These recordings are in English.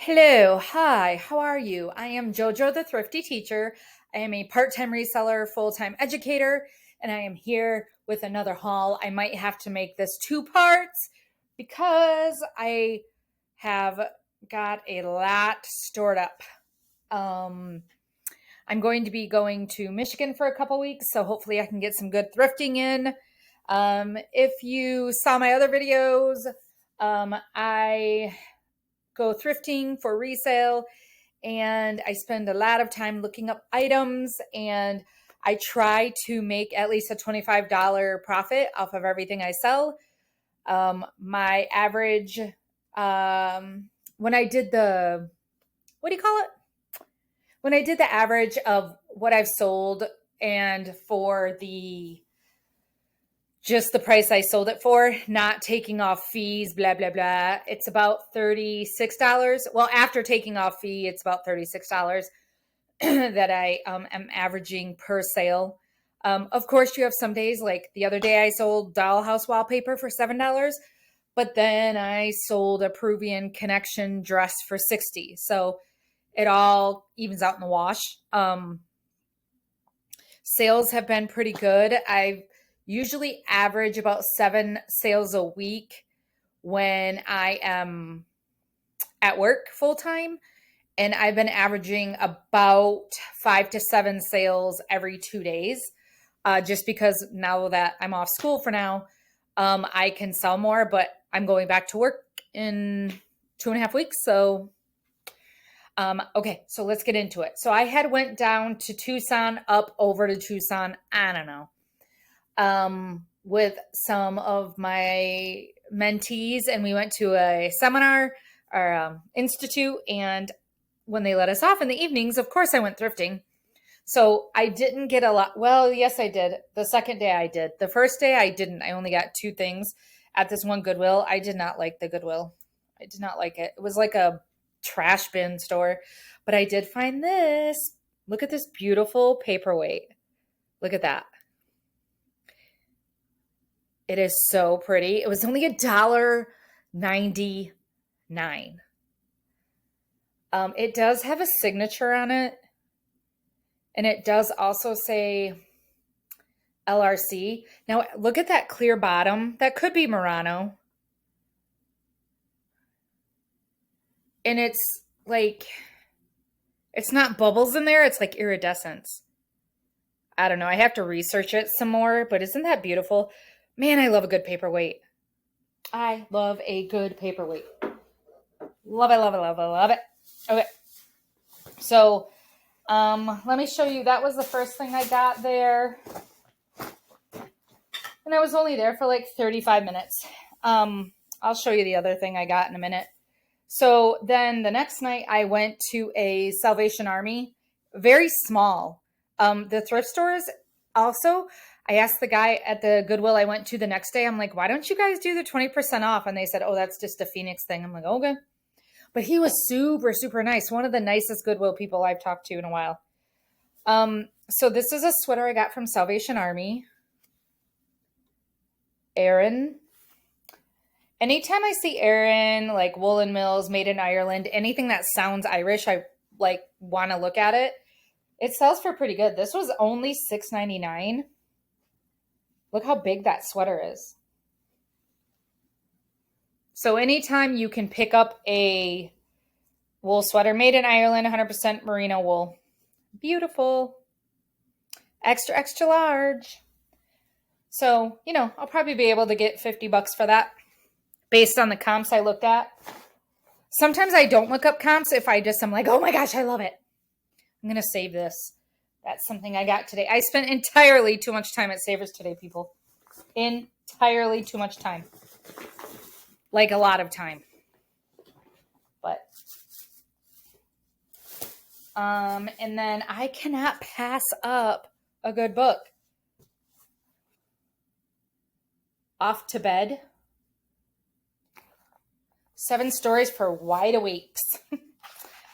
Hello, hi, how are you? I am JoJo the Thrifty Teacher. I am a part time reseller, full time educator, and I am here with another haul. I might have to make this two parts because I have got a lot stored up. Um, I'm going to be going to Michigan for a couple weeks, so hopefully I can get some good thrifting in. If you saw my other videos, I go thrifting for resale and I spend a lot of time looking up items and I try to make at least a $25 profit off of everything I sell. My average, when I did what do you call it? When I did the average of what I've sold and for just the price I sold it for, not taking off fees, blah, blah, blah. It's about $36. Well, after taking off fee, it's about $36 that I am averaging per sale. Of course, you have some days like the other day I sold dollhouse wallpaper for $7, but then I sold a Peruvian connection dress for $60. So it all evens out in the wash. Sales have been pretty good. I've usually average about 7 sales a week when I am at work full time. And I've been averaging about 5 to 7 sales every 2 days. Just because now that I'm off school for now, I can sell more, but I'm going back to work in 2.5 weeks. So okay, so let's get into it. So I had went down to Tucson, up over to Tucson, I don't know, with some of my mentees, and we went to a seminar or institute. And when they let us off in the evenings, of course, I went thrifting. So I didn't get a lot. Well, yes, I did. The second day I did. The first day I didn't. I only got 2 things at this one Goodwill. I did not like the Goodwill. I did not like it. It was like a trash bin store. But I did find this. Look at this beautiful paperweight. Look at that. It is so pretty. It was only $1.99. It does have a signature on it. And it does also say LRC. Now, look at that clear bottom. That could be Murano. And it's like, it's not bubbles in there. It's like iridescence. I don't know. I have to research it some more, but isn't that beautiful? Man, I love a good paperweight. I love a good paperweight. Love it, love it, love it, love it. Okay. So, let me show you. That was the first thing I got there. And I was only there for like 35 minutes. I'll show you the other thing I got in a minute. So then the next night I went to a Salvation Army, very small. The thrift stores also, I asked the guy at the Goodwill I went to the next day, I'm like, why don't you guys do the 20% off? And they said, oh, that's just a Phoenix thing. I'm like, okay. But he was super, super nice. One of the nicest Goodwill people I've talked to in a while. So this is a sweater I got from Salvation Army. Aran. Anytime I see Aran, like Woolen Mills, made in Ireland, anything that sounds Irish, I like want to look at it. It sells for pretty good. This was only $6.99. Look how big that sweater is. So anytime you can pick up a wool sweater made in Ireland, 100% merino wool. Beautiful. Extra, extra large. So, I'll probably be able to get $50 for that based on the comps I looked at. Sometimes I don't look up comps if I'm like, oh my gosh, I love it. I'm going to save this. That's something I got today. I spent entirely too much time at Savers today, people. Entirely too much time. Like a lot of time. But, and then I cannot pass up a good book. Off to Bed. 7 stories for wide awakes. I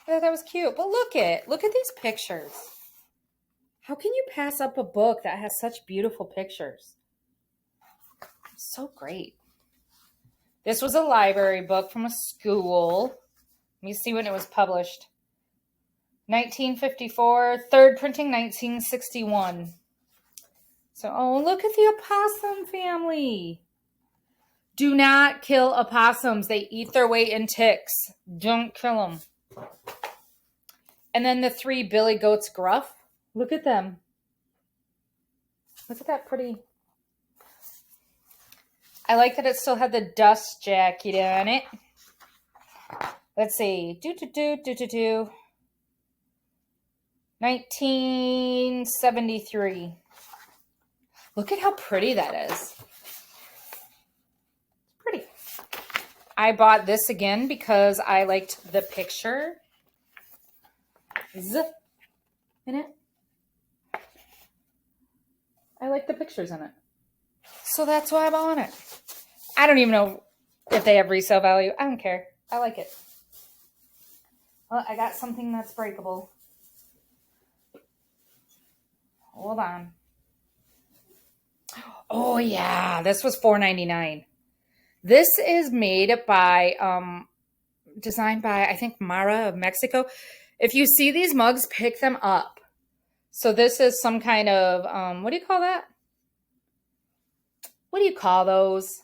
thought that was cute. But look at these pictures. How can you pass up a book that has such beautiful pictures? So great. This was a library book from a school. Let me see when it was published. 1954, third printing 1961. So, oh, look at the opossum family. Do not kill opossums. They eat their weight in ticks. Don't kill them. And then the 3 billy goats gruff. Look at them. Look at that pretty. I like that it still had the dust jacket on it. Let's see. 1973. Look at how pretty that is. Pretty. I bought this again because I liked the picture in it. I like the pictures in it. So that's why I bought it. I don't even know if they have resale value. I don't care. I like it. Well, I got something that's breakable. Hold on. Oh yeah, this was $4.99. This is made by, designed by, I think, Mara of Mexico. If you see these mugs, pick them up. So this is some kind of, what do you call that? What do you call those?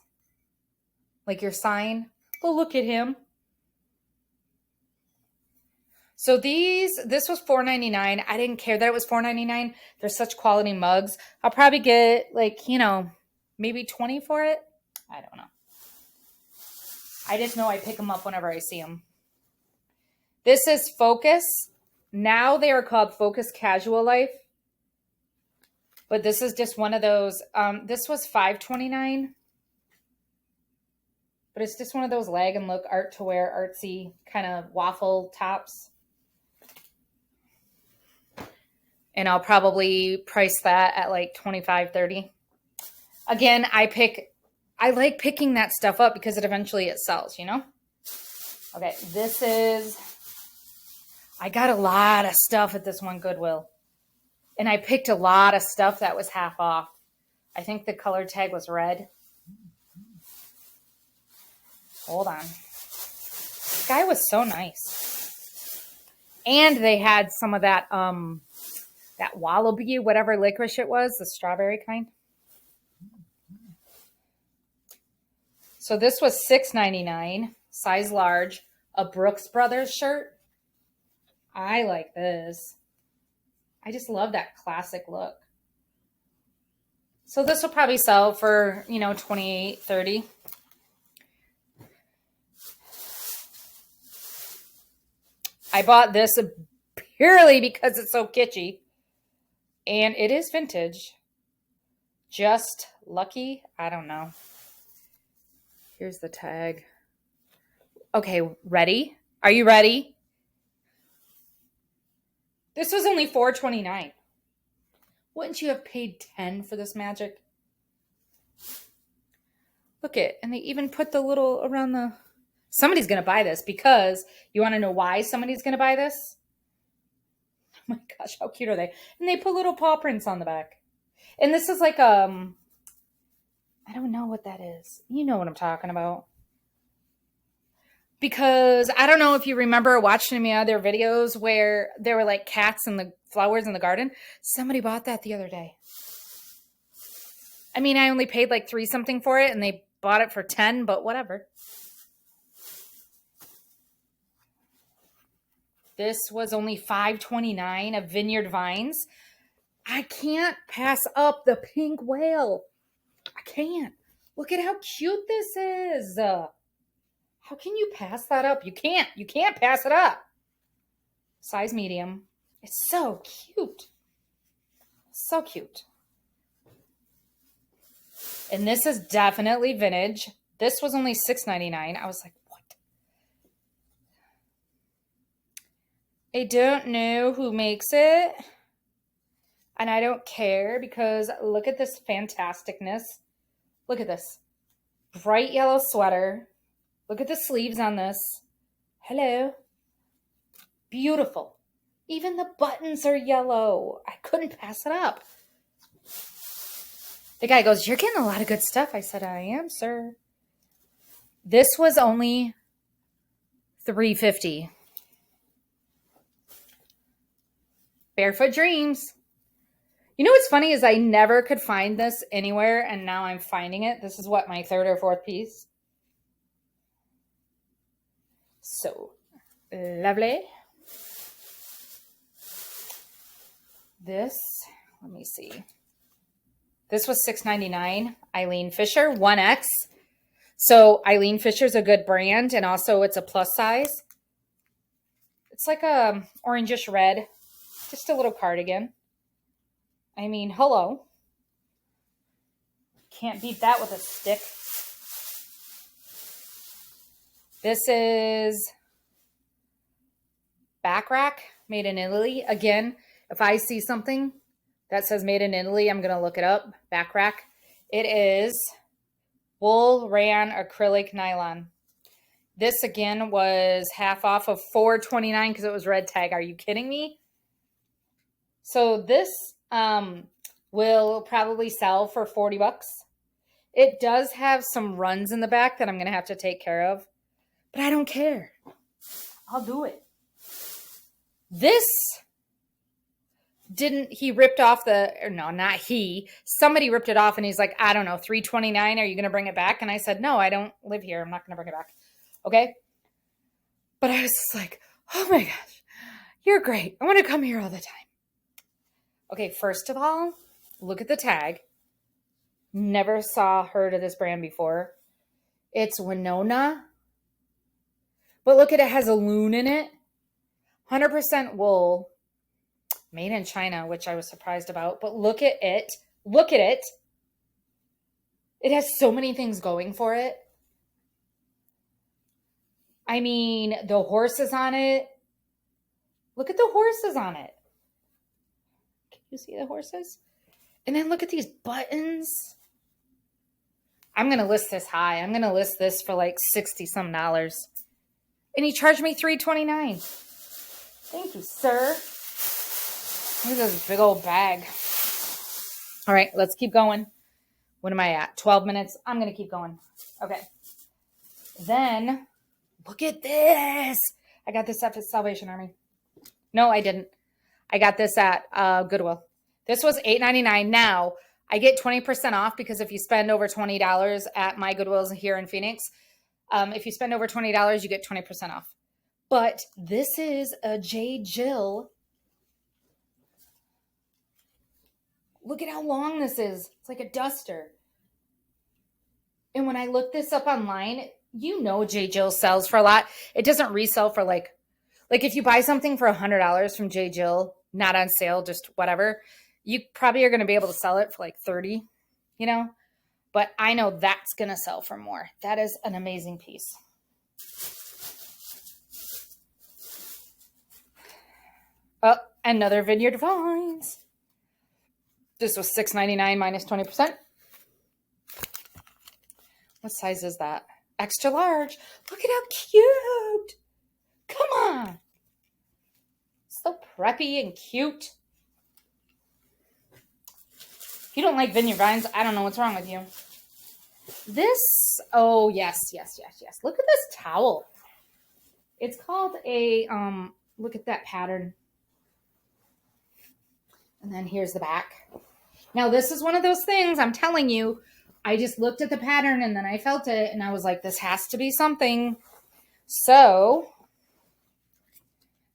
Like your sign? Oh, look at him. So this was $4.99. I didn't care that it was $4.99. They're such quality mugs. I'll probably get like, you know, maybe 20 for it. I don't know. I just know I pick them up whenever I see them. This is Focus. Now they are called Focus Casual Life. But this is just one of those. This was $5.29. But it's just one of those lag and look art to wear artsy kind of waffle tops. And I'll probably price that at like $25, $30. Again, I like picking that stuff up because it eventually sells, you know? Okay, this is, I got a lot of stuff at this one Goodwill. And I picked a lot of stuff that was half off. I think the color tag was red. Hold on. This guy was so nice. And they had some of that, that Wallaby, whatever licorice it was, the strawberry kind. So this was $6.99, size large, a Brooks Brothers shirt. I like this. I just love that classic look. So this will probably sell for, you know, $28, $30. I bought this purely because it's so kitschy. And it is vintage. Just lucky. I don't know. Here's the tag. Okay, ready? Are you ready? This was only $4.29. Wouldn't you have paid $10 for this magic? Look it, and they even put the little around the. Somebody's gonna buy this because you want to know why somebody's gonna buy this? Oh my gosh, how cute are they? And they put little paw prints on the back. And this is like I don't know what that is. You know what I'm talking about. Because I don't know if you remember watching me other videos where there were like cats and the flowers in the garden. Somebody bought that the other day. I mean, I only paid like $3 something for it and they bought it for $10, but whatever. This was only $5.29 of Vineyard Vines. I can't pass up the pink whale. I can't. Look at how cute this is. How can you pass that up? You can't. You can't pass it up. Size medium. It's so cute. So cute. And this is definitely vintage. This was only $6.99. I was like, what? I don't know who makes it. And I don't care because look at this fantasticness. Look at this. Bright yellow sweater. Look at the sleeves on this. Hello. Beautiful. Even the buttons are yellow. I couldn't pass it up. The guy goes, "You're getting a lot of good stuff." I said, "I am, sir." This was only $3.50. Barefoot Dreams. You know what's funny is I never could find this anywhere, and now I'm finding it. This is what, my third or fourth piece. So lovely. This, let me see. This was $6.99. Eileen Fisher 1X. So Eileen Fisher's a good brand, and also it's a plus size. It's like a orangish red, just a little cardigan. I mean, hello. Can't beat that with a stick. This is back rack, made in Italy. Again, if I see something that says made in Italy, I'm going to look it up. Back rack. It is wool rayon acrylic nylon. This again was half off of $4.29 because it was red tag. Are you kidding me? So this will probably sell for $40. It does have some runs in the back that I'm going to have to take care of, but I don't care. I'll do it. This he ripped off somebody ripped it off, and he's like, I don't know, $3.29. Are you going to bring it back? And I said, no, I don't live here. I'm not going to bring it back. Okay. But I was just like, oh my gosh, you're great. I want to come here all the time. Okay. First of all, look at the tag. Never heard of this brand before. It's Winona. But look at it, has a loon in it. 100% wool. Made in China, which I was surprised about. But look at it. Look at it. It has so many things going for it. I mean, the horses on it. Look at the horses on it. Can you see the horses? And then look at these buttons. I'm going to list this high. I'm going to list this for like $60-some. And he charged me $3.29. Thank you, sir. Look at this big old bag. All right, let's keep going. What am I at? 12 minutes. I'm going to keep going. Okay. Then, look at this. I got this at Salvation Army. No, I didn't. I got this at Goodwill. This was $8.99. Now, I get 20% off because if you spend over $20 at my Goodwills here in Phoenix, if you spend over $20, you get 20% off. But this is a J. Jill. Look at how long this is. It's like a duster. And when I look this up online, you know J. Jill sells for a lot. It doesn't resell for like if you buy something for $100 from J. Jill, not on sale, just whatever, you probably are going to be able to sell it for like $30, you know? But I know that's going to sell for more. That is an amazing piece. Oh, another Vineyard Vines. This was $6.99 minus 20%. What size is that? Extra large. Look at how cute. Come on. So preppy and cute. If you don't like Vineyard Vines, I don't know what's wrong with you. This, oh, yes. Look at this towel. It's called a, look at that pattern. And then here's the back. Now, this is one of those things, I'm telling you, I just looked at the pattern and then I felt it and I was like, this has to be something. So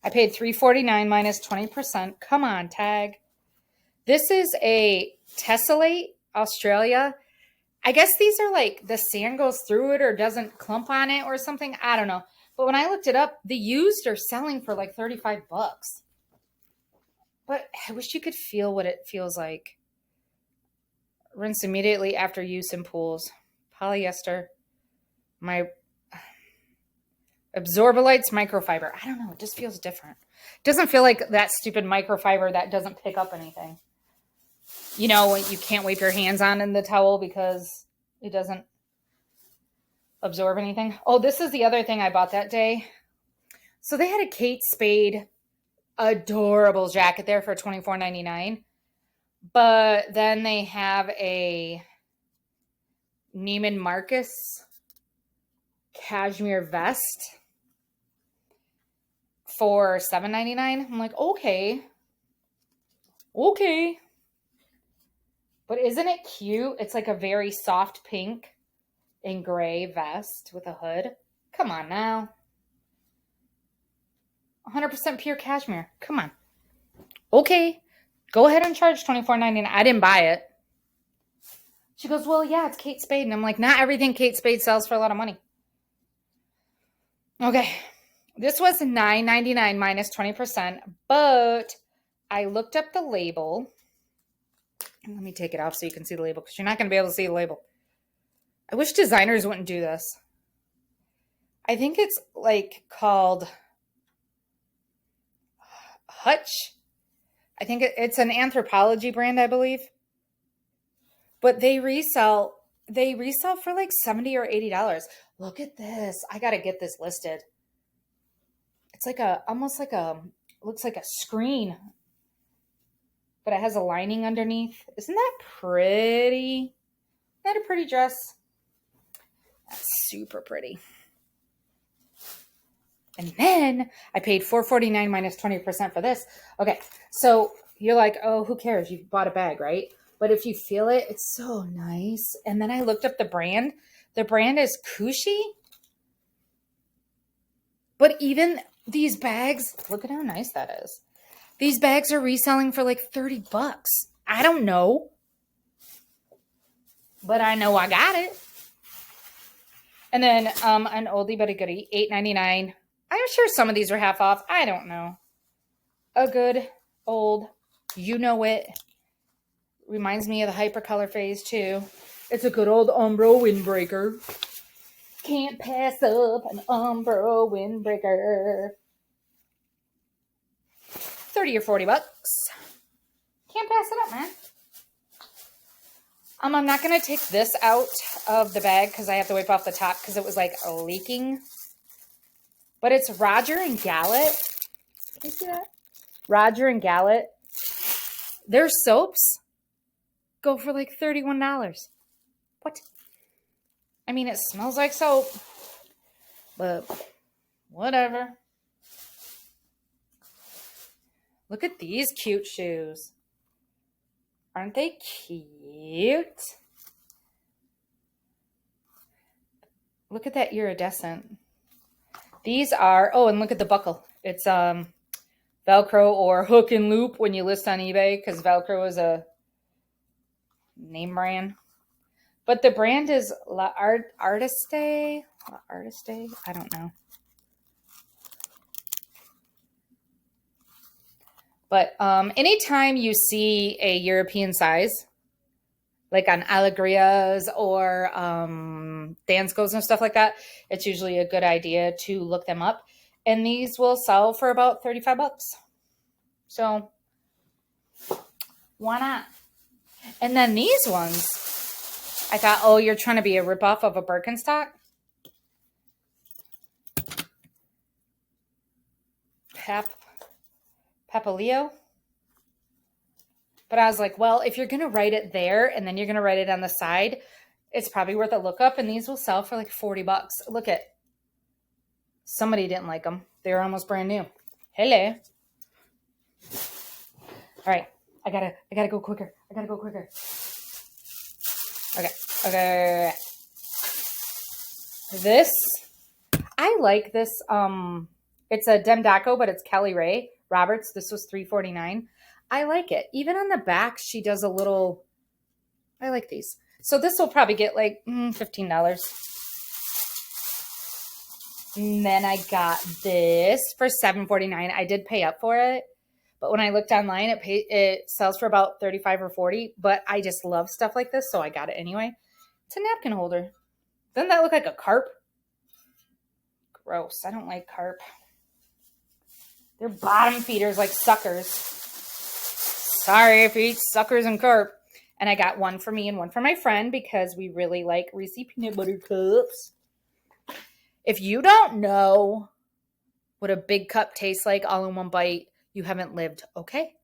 I paid $3.49 minus 20%. Come on, tag. This is a Tessellate, Australia. I guess these are like the sand goes through it or doesn't clump on it or something. I don't know. But when I looked it up, the used are selling for like $35. But I wish you could feel what it feels like. Rinse immediately after use in pools. Polyester. My Absorbolites microfiber. I don't know. It just feels different. It doesn't feel like that stupid microfiber that doesn't pick up anything. You know, you can't wipe your hands on in the towel because it doesn't absorb anything. Oh, this is the other thing I bought that day. So they had a Kate Spade adorable jacket there for $24.99. But then they have a Neiman Marcus cashmere vest. for $7.99. I'm like, okay. Okay. But isn't it cute? It's like a very soft pink and gray vest with a hood. Come on now. 100% pure cashmere. Come on. Okay. Go ahead and charge $24.99. I didn't buy it. She goes, well, yeah, it's Kate Spade. And I'm like, not everything Kate Spade sells for a lot of money. Okay. This was $9.99 minus 20%, but I looked up the label. Let me take it off so you can see the label because you're not going to be able to see the label. I wish designers wouldn't do this. I think it's like called Hutch. I think it's an Anthropologie brand, I believe. But they resell for like $70 or $80. Look at this. I got to get this listed. It's like looks like a screen, but it has a lining underneath. Isn't that pretty? Isn't that a pretty dress? That's super pretty. And then I paid $4.49 minus 20% for this. Okay, so you're like, oh, who cares? You bought a bag, right? But if you feel it, it's so nice. And then I looked up the brand. The brand is Cushy. But even these bags, look at how nice that is. These bags are reselling for like $30. I don't know. But I know I got it. And then an oldie but a goodie, $8.99. I'm sure some of these are half off. I don't know. A good old, you know it. Reminds me of the hypercolor phase too. It's a good old Umbro windbreaker. Can't pass up an Umbro windbreaker. 30 or 40 bucks. Can't pass it up, man. I'm not going to take this out of the bag because I have to wipe off the top because it was like leaking. But it's Roger and Gallet. Can you see that? Roger and Gallet. Their soaps go for like $31. What? I mean, it smells like soap. But whatever. Look at these cute shoes. Aren't they cute? Look at that iridescent. These are, oh, and look at the buckle. It's Velcro or hook and loop when you list on eBay because Velcro is a name brand. But the brand is Artiste. Artiste? I don't know. But anytime you see a European size, like on Allegria's or Dansko's and stuff like that, it's usually a good idea to look them up. And these will sell for about $35. So why not? And then these ones, I thought, oh, you're trying to be a ripoff of a Birkenstock? Papaleo. But I was like, well, if you're going to write it there and then you're going to write it on the side, it's probably worth a look up. And these will sell for like $40. Look at, somebody didn't like them. They were almost brand new. Hello. All right. I gotta go quicker. Okay. This, I like this. It's a Demdaco, but it's Kelly Ray Roberts. This was $3.49. I like it. Even on the back, she does a little, I like these. So this will probably get like $15. And then I got this for $7.49. I did pay up for it. But when I looked online, it sells for about $35 or $40. But I just love stuff like this, so I got it anyway. It's a napkin holder. Doesn't that look like a carp? Gross. I don't like carp. They're bottom feeders like suckers. Sorry if you eat suckers and carp. And I got one for me and one for my friend because we really like Reese's peanut butter cups. If you don't know what a big cup tastes like all in one bite, you haven't lived, okay?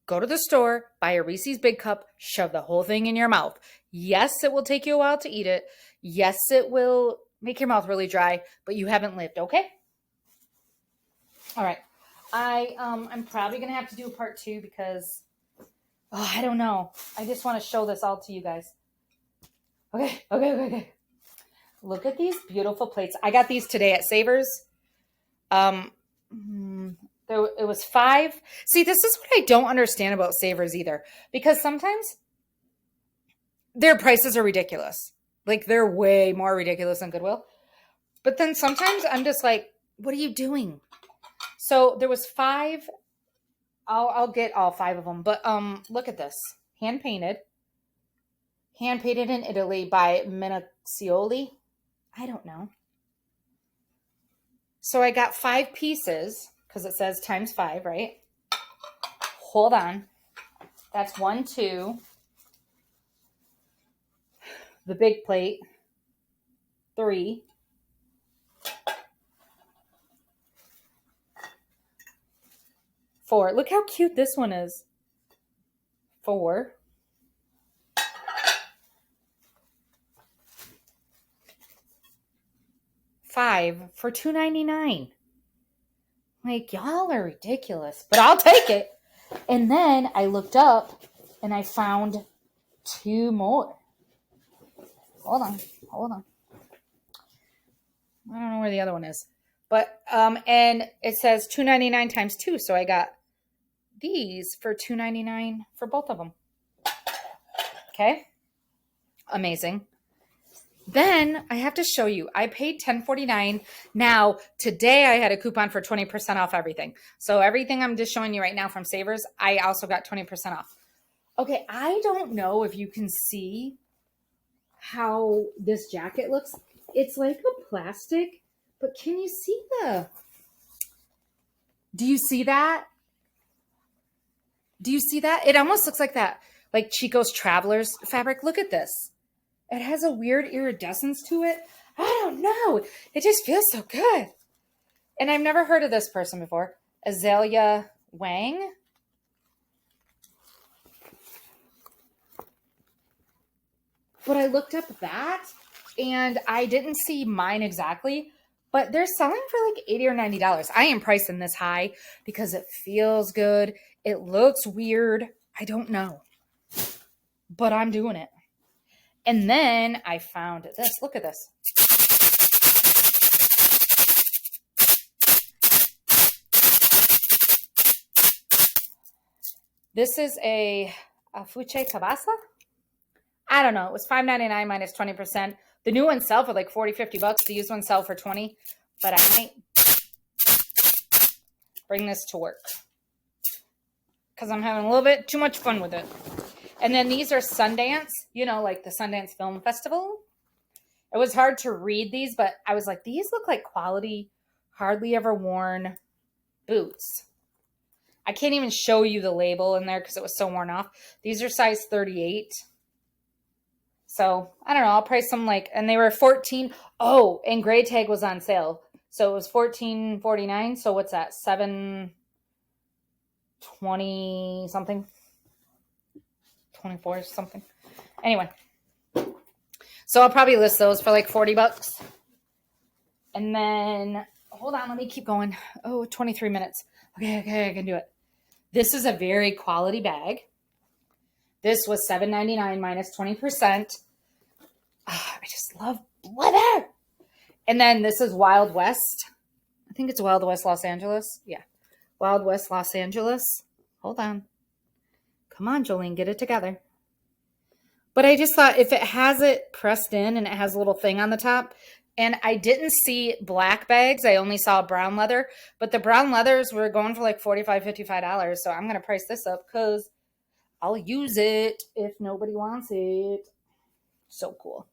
Go to the store, buy a Reese's Big Cup, shove the whole thing in your mouth. Yes, it will take you a while to eat it. Yes, it will make your mouth really dry, but you haven't lived, okay? All right. I'm probably going to have to do a part 2 because I don't know. I just want to show this all to you guys. Okay. Look at these beautiful plates. I got these today at Savers. It was 5. See, this is what I don't understand about Savers either, because sometimes their prices are ridiculous. Like, they're way more ridiculous than Goodwill. But then sometimes I'm just like, what are you doing? So there was 5. I'll get all 5 of them. But look at this. Hand painted in Italy by Menaccioli. I don't know. So I got 5 pieces because it says times 5, right? Hold on. That's 1, 2. The big plate. 3. 4. Look how cute this one is. 4. 5 for $2.99. Like, y'all are ridiculous, but I'll take it. And then I looked up and I found 2 more. Hold on. I don't know where the other one is. But and it says $2.99 times 2, so I got these for $2.99 for both of them. Okay? Amazing. Then I have to show you. I paid $10.49. Now, today I had a coupon for 20% off everything. So everything I'm just showing you right now from Savers, I also got 20% off. Okay, I don't know if you can see how this jacket looks. It's like a plastic, but can you see do you see that? Do you see that? It almost looks like that, like Chico's Traveler's fabric. Look at this. It has a weird iridescence to it. I don't know. It just feels so good. And I've never heard of this person before. Azalea Wang. But I looked up that and I didn't see mine exactly, but they're selling for like $80 or $90. I am pricing this high because it feels good. It looks weird. I don't know, but I'm doing it. And then I found this. Look at this. This is a Fuche Tabasa. I don't know. It was $5.99 minus 20%. The new ones sell for like $40, $50. The used ones sell for $20. But I might bring this to work because I'm having a little bit too much fun with it. And then these are Sundance, like the Sundance Film Festival. It was hard to read these, but I was like, these look like quality, hardly ever worn boots. I can't even show you the label in there because it was so worn off. These are size 38. So, I don't know. I'll price them and they were 14. Oh, and Gray Tag was on sale. So it was $14.49. So what's that? $7.20 something. 24 something. Anyway. So I'll probably list those for like $40. And then, hold on, let me keep going. Oh, 23 minutes. Okay, I can do it. This is a very quality bag. This was $7.99 minus 20%. I just love leather. And then this is Wild West. I think it's Wild West Los Angeles. Yeah. Wild West Los Angeles. Hold on. Come on, Jolene, get it together. But I just thought if it has it pressed in and it has a little thing on the top, and I didn't see black bags. I only saw brown leather. But the brown leathers were going for like $45, $55. So I'm going to price this up because I'll use it if nobody wants it. So cool.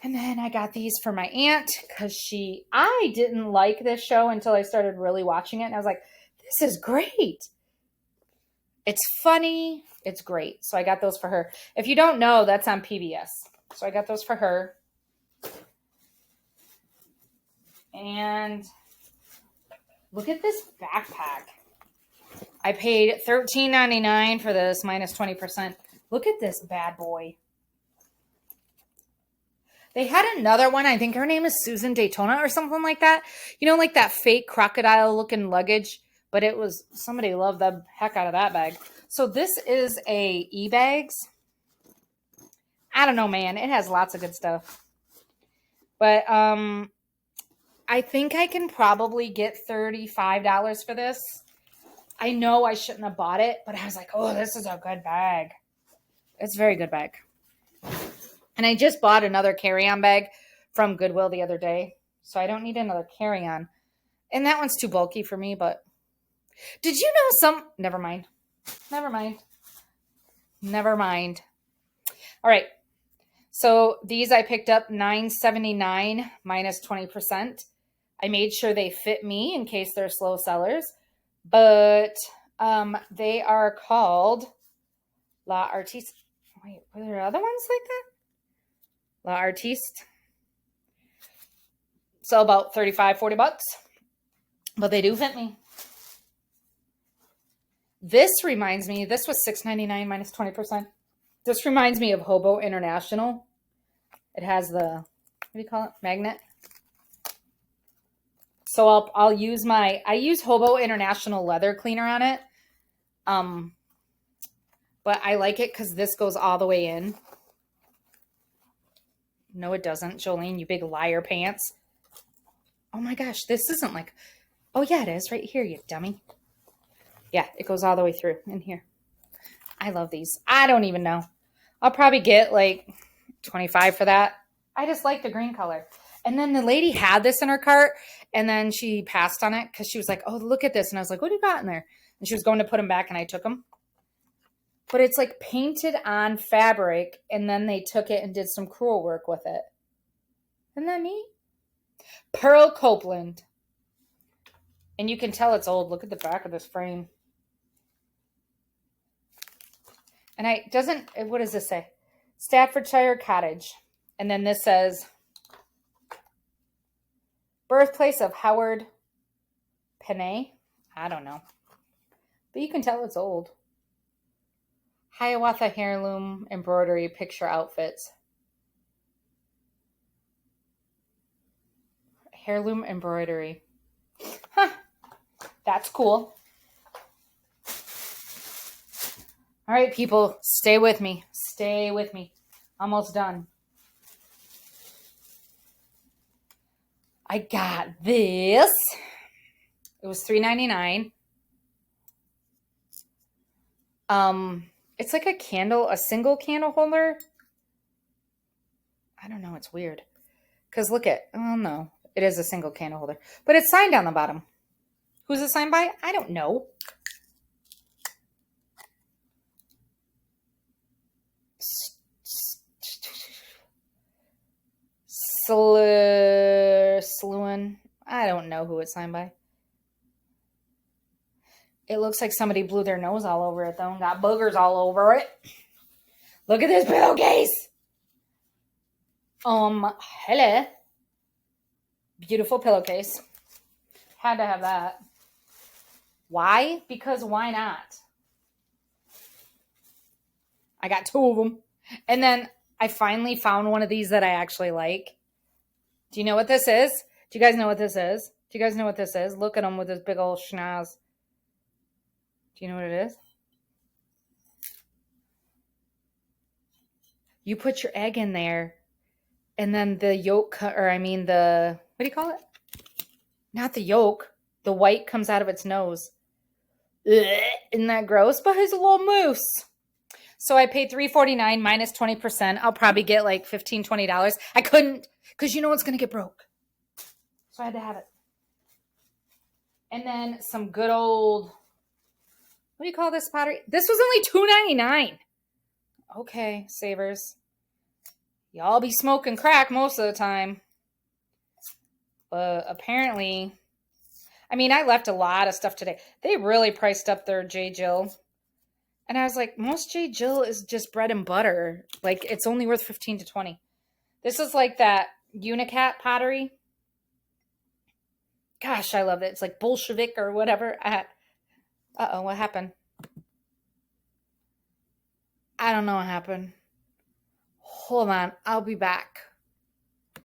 And then I got these for my aunt because I didn't like this show until I started really watching it. And I was like, this is great. It's funny. It's great. So I got those for her. If you don't know, that's on PBS. So I got those for her. And look at this backpack. I paid $13.99 for this minus 20%. Look at this bad boy. They had another one. I think her name is Susan Daytona or something like that. You know, like that fake crocodile looking luggage, but it was, somebody loved the heck out of that bag. So this is a e-bags. I don't know, man. It has lots of good stuff. But I think I can probably get $35 for this. I know I shouldn't have bought it, but I was like, oh, this is a good bag. It's a very good bag. And I just bought another carry-on bag from Goodwill the other day, so I don't need another carry-on. And that one's too bulky for me, but did you know never mind. Never mind. Never mind. All right. So these I picked up $9.79 minus 20%. I made sure they fit me in case they're slow sellers, but they are called La Artiste. Wait, were there other ones like that? La Artiste. So about $35-40, but they do fit me. This reminds me, this was $6.99 minus 20%. This reminds me of Hobo International. It has the, what do you call it? Magnet. So I'll use I use Hobo International leather cleaner on it. But I like it because this goes all the way in. No, it doesn't. Jolene, you big liar pants. Oh my gosh, this isn't like, oh yeah, it is right here, you dummy. Yeah, it goes all the way through in here. I love these. I don't even know. I'll probably get like 25 for that. I just like the green color. And then the lady had this in her cart, and then she passed on it because she was like, oh, look at this. And I was like, what do you got in there? And she was going to put them back, and I took them. But it's like painted on fabric, and then they took it and did some crewel work with it. Isn't that neat? Pearl Copeland. And you can tell it's old. Look at the back of this frame. And what does this say? Staffordshire Cottage. And then this says, birthplace of Howard Panay. I don't know. But you can tell it's old. Hiawatha Heirloom Embroidery Picture Outfits. Heirloom Embroidery. Huh. That's cool. All right, people, stay with me. Stay with me. Almost done. I got this. It was $3.99. It's like a single candle holder. I don't know, it's weird. Because look at, oh no, it is a single candle holder. But it's signed on the bottom. Who's it signed by? I don't know. Sluin. I don't know who it's signed by. It looks like somebody blew their nose all over it, though, and got boogers all over it. Look at this pillowcase. Hello. Beautiful pillowcase. Had to have that. Why? Because why not? I got 2 of them. And then I finally found one of these that I actually like. Do you know what this is? Do you guys know what this is? Do you guys know what this is? Look at him with his big old schnoz. Do you know what it is? You put your egg in there, and then the yolk, what do you call it? Not the yolk. The white comes out of its nose. Ugh, isn't that gross? But he's a little moose. So I paid $3.49 minus 20%. I'll probably get like $15, $20. I couldn't, because you know it's going to get broke. So I had to have it. And then some good old, what do you call this pottery? This was only $2.99. Okay, savers. Y'all be smoking crack most of the time. But apparently, I left a lot of stuff today. They really priced up their J. Jill. And I was like, most J. Jill is just bread and butter. Like, it's only worth $15 to $20. This is like that Unicat pottery. Gosh, I love it. It's like Bolshevik or whatever. Uh-oh, what happened? I don't know what happened. Hold on. I'll be back.